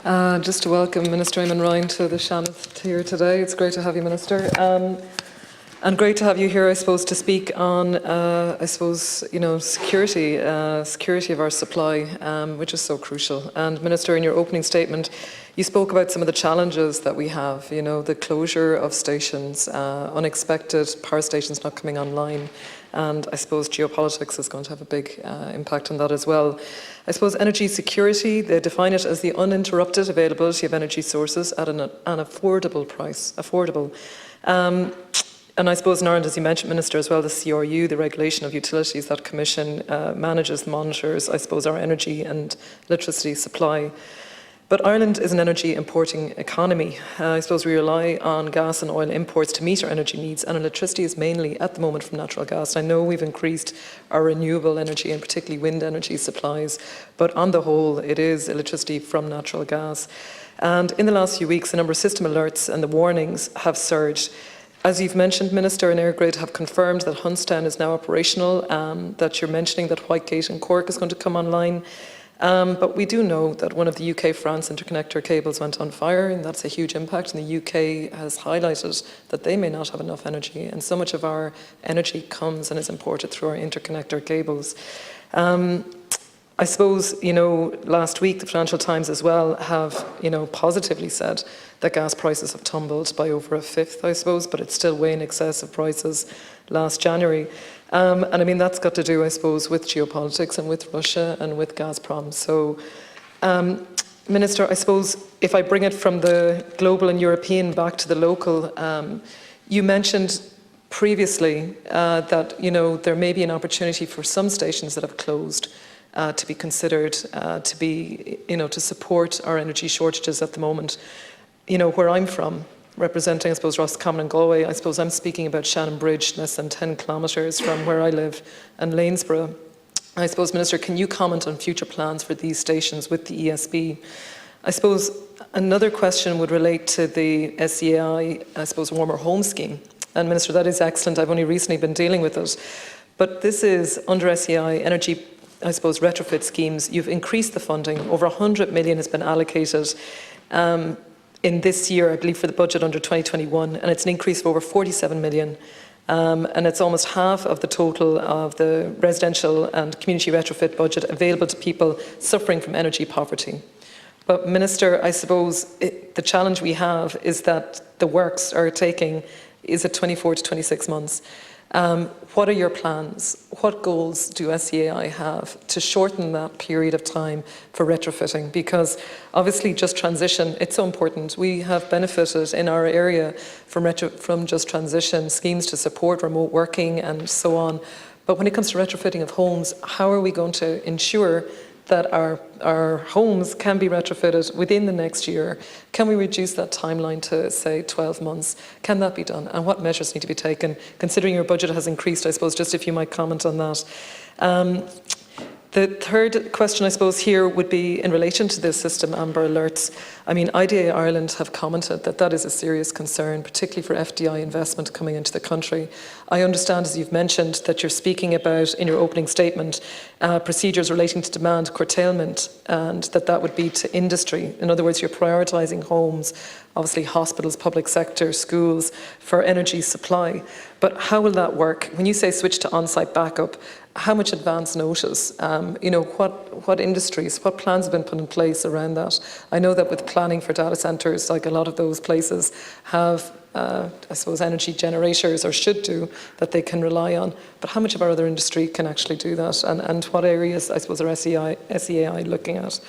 Just to welcome Minister Eamon Ryan to the Seanad here today. It's great to have you, Minister. And great to have you here, I suppose, to speak on, security of our supply, which is so crucial. And Minister, in your opening statement, you spoke about some of the challenges that we have, the closure of stations, unexpected power stations not coming online. And I suppose geopolitics is going to have a big impact on that as well. I suppose energy security, they define it as the uninterrupted availability of energy sources at an affordable price. And I suppose in Ireland, as you mentioned, Minister, as well, the CRU, the Regulation of Utilities, that commission manages, monitors, I suppose, our energy and electricity supply. But Ireland is an energy importing economy. I suppose we rely on gas and oil imports to meet our energy needs, and electricity is mainly, at the moment, from natural gas. I know we've increased our renewable energy, and particularly wind energy supplies, but on the whole, it is electricity from natural gas. And in the last few weeks, the number of system alerts and the warnings have surged. As you've mentioned, Minister, and EirGrid have confirmed that Hunstown is now operational, that you're mentioning that Whitegate and Cork is going to come online. But we do know that one of the UK-France interconnector cables went on fire, and that's a huge impact. And the UK has highlighted that they may not have enough energy, and so much of our energy comes and is imported through our interconnector cables. I suppose, last week the Financial Times as well have, positively said that gas prices have tumbled by over a fifth, I suppose, but it's still way in excess of prices last January. And I mean, that's got to do, I suppose, with geopolitics and with Russia and with Gazprom. So, Minister, I suppose if I bring it from the global and European back to the local, you mentioned previously that, there may be an opportunity for some stations that have closed to be considered to support our energy shortages at the moment. Where I'm from, representing, I suppose, Roscommon and Galway, I suppose I'm speaking about Shannon Bridge, less than 10 kilometres from where I live, and Lanesborough. I suppose, Minister, can you comment on future plans for these stations with the ESB? I suppose another question would relate to the SEAI, I suppose, Warmer Home Scheme. And Minister, that is excellent. I've only recently been dealing with it. But this is under SEAI energy, I suppose, retrofit schemes. You've increased the funding. Over 100 million has been allocated in this year, I believe, for the budget under 2021, and it's an increase of over 47 million. And it's almost half of the total of the residential and community retrofit budget available to people suffering from energy poverty. But Minister, I suppose the challenge we have is that the works are taking, is it 24 to 26 months? What are your plans? What goals do SEAI have to shorten that period of time for retrofitting? Because obviously just transition, it's so important. We have benefited in our area from just transition schemes to support remote working and so on. But when it comes to retrofitting of homes, how are we going to ensure that our homes can be retrofitted within the next year? Can we reduce that timeline to, say, 12 months? Can that be done? And what measures need to be taken? Considering your budget has increased, I suppose, just if you might comment on that. The third question, I suppose, here would be in relation to the system Amber Alerts. I mean, IDA Ireland have commented that that is a serious concern, particularly for FDI investment coming into the country. I understand, as you've mentioned, that you're speaking about, in your opening statement, procedures relating to demand curtailment, and that would be to industry. In other words, you're prioritising homes, obviously hospitals, public sector, schools, for energy supply. But how will that work? When you say switch to on-site backup, how much advance notice? What industries, what plans have been put in place around that? I know that with planning for data centres, like a lot of those places have, I suppose, energy generators, or should do, that they can rely on. But how much of our other industry can actually do that? And what areas, I suppose, are SEAI looking at?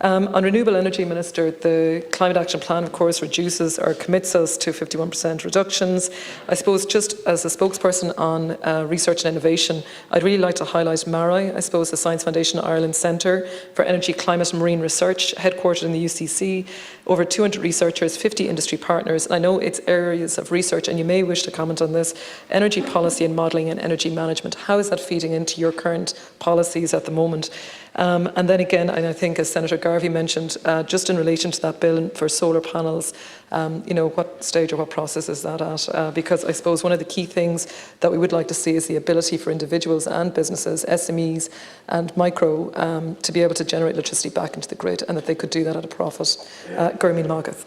On renewable energy, Minister, the Climate Action Plan, of course, reduces or commits us to 51% reductions. I suppose, just as a spokesperson on research and innovation, I'd really like to highlight MARI, I suppose, the Science Foundation Ireland Centre for Energy, Climate and Marine Research, headquartered in the UCC. Over 200 researchers, 50 industry partners. I know it's areas of research, and you may wish to comment on this: energy policy and modelling and energy management. How is that feeding into your current policies at the moment? And then again, and I think as Senator Garvey mentioned, just in relation to that bill for solar panels, what stage or what process is that at? Because I suppose one of the key things that we would like to see is the ability for individuals and businesses, SMEs and micro, to be able to generate electricity back into the grid, and that they could do that at a profit. Gurmeen Magath.